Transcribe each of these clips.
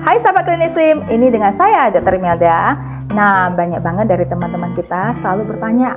Hai sahabat klinis slim, ini dengan saya Dr. Imelda. Nah, banyak banget dari teman-teman kita selalu bertanya,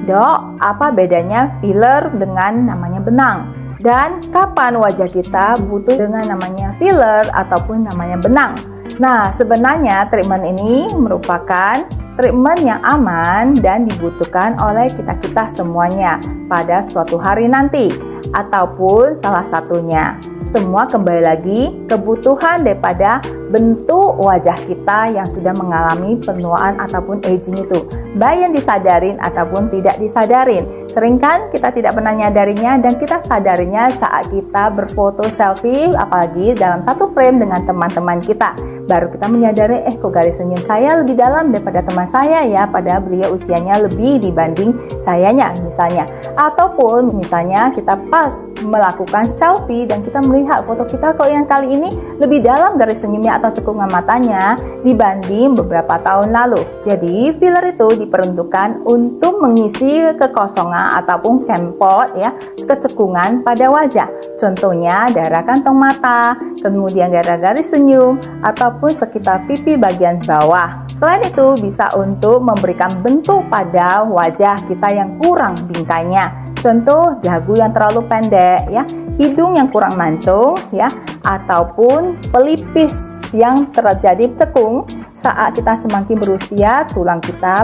Dok, apa bedanya filler dengan namanya benang? Dan kapan wajah kita butuh dengan namanya filler ataupun namanya benang? Nah, sebenarnya treatment ini merupakan treatment yang aman dan dibutuhkan oleh kita-kita semuanya pada suatu hari nanti ataupun salah satunya. Semua kembali lagi kebutuhan daripada bentuk wajah kita yang sudah mengalami penuaan ataupun aging itu, baik yang disadarin ataupun tidak disadarin. Sering kan kita tidak pernah nyadarinya dan kita sadarinya saat kita berfoto selfie, apalagi dalam satu frame dengan teman-teman kita. Baru kita menyadari, kok garis senyum saya lebih dalam daripada teman saya ya, padahal beliau usianya lebih dibanding sayanya misalnya. Ataupun misalnya kita pas melakukan selfie dan kita melihat foto kita kok yang kali ini lebih dalam garis senyumnya atau cekungan matanya dibanding beberapa tahun lalu. Jadi filler itu diperuntukkan untuk mengisi kekosongan ataupun kempot ya, kecekungan pada wajah. Contohnya daerah kantong mata, kemudian garis senyum ataupun sekitar pipi bagian bawah. Selain itu bisa untuk memberikan bentuk pada wajah kita yang kurang bingkainya. Contoh dagu yang terlalu pendek ya, hidung yang kurang mancung ya, ataupun pelipis yang terjadi cekung saat kita semakin berusia, tulang kita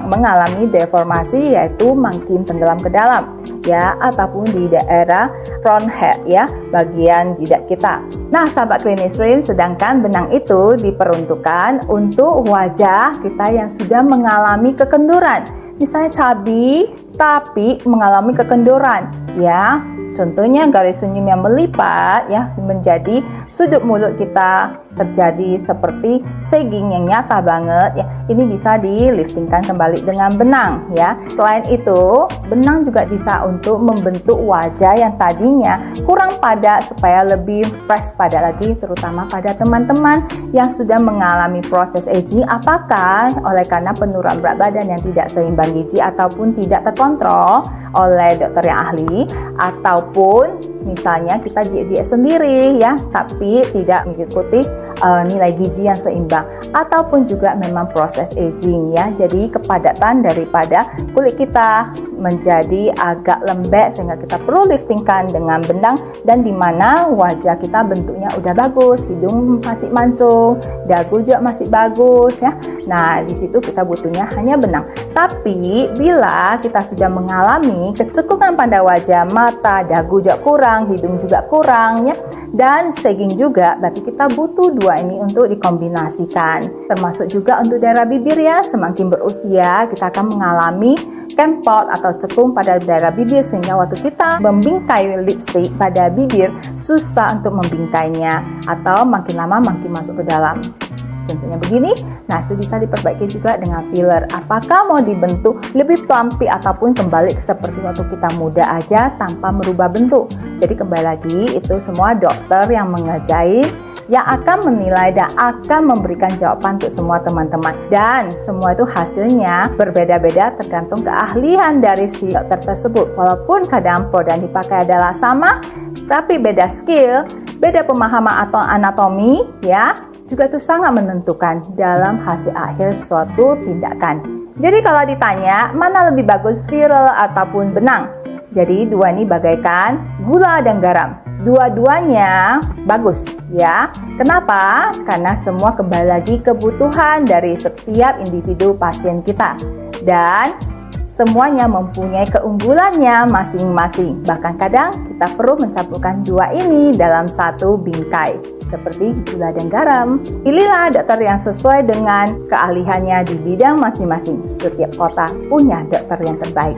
mengalami deformasi yaitu makin tenggelam ke dalam ya, ataupun di daerah front head ya, bagian jidat kita. Nah, sahabat klinis slim, sedangkan benang itu diperuntukkan untuk wajah kita yang sudah mengalami kekenduran. Misalnya cabi tapi mengalami kekenduran ya. Contohnya garis senyum yang melipat ya, menjadi sudut mulut kita terjadi seperti sagging yang nyata banget ya. Ini bisa diliftingkan kembali dengan benang ya. Selain itu, benang juga bisa untuk membentuk wajah yang tadinya kurang padat supaya lebih fresh pada lagi, terutama pada teman-teman yang sudah mengalami proses aging, apakah oleh karena penurunan berat badan yang tidak seimbang gizi ataupun tidak terkontrol oleh dokter yang ahli, ataupun misalnya kita diet sendiri ya, tapi tidak mengikuti nilai gizi yang seimbang, ataupun juga memang proses aging ya. Jadi kepadatan daripada kulit kita menjadi agak lembek sehingga kita perlu liftingkan dengan benang, dan dimana wajah kita bentuknya udah bagus, hidung masih mancung, dagu juga masih bagus ya. Nah, di situ kita butuhnya hanya benang. Tapi bila kita sudah mengalami kecekungan pada wajah, mata, dagu juga kurang, hidung juga kurang ya, dan sagging juga, berarti kita butuh dua ini untuk dikombinasikan. Termasuk juga untuk daerah bibir ya, semakin berusia kita akan mengalami kempot atau cekung pada daerah bibir sehingga waktu kita membingkai lipstick pada bibir susah untuk membingkainya atau makin lama makin masuk ke dalam. Contohnya begini, nah itu bisa diperbaiki juga dengan filler. Apakah mau dibentuk lebih plumpy ataupun kembali seperti waktu kita muda aja tanpa merubah bentuk. Jadi kembali lagi itu semua dokter yang mengerjain, yang akan menilai dan akan memberikan jawaban untuk semua teman-teman. Dan semua itu hasilnya berbeda-beda tergantung keahlian dari si dokter tersebut. Walaupun kadang produk yang dipakai adalah sama, tapi beda skill, beda pemahaman atau anatomi ya, juga itu sangat menentukan dalam hasil akhir suatu tindakan. Jadi kalau ditanya mana lebih bagus filler ataupun benang, jadi dua ini bagaikan gula dan garam. Dua-duanya bagus ya. Kenapa? Karena semua kembali lagi kebutuhan dari setiap individu pasien kita. Dan semuanya mempunyai keunggulannya masing-masing. Bahkan kadang kita perlu mencampurkan dua ini dalam satu bingkai, seperti gula dan garam. Pilihlah dokter yang sesuai dengan keahliannya di bidang masing-masing. Setiap kota punya dokter yang terbaik.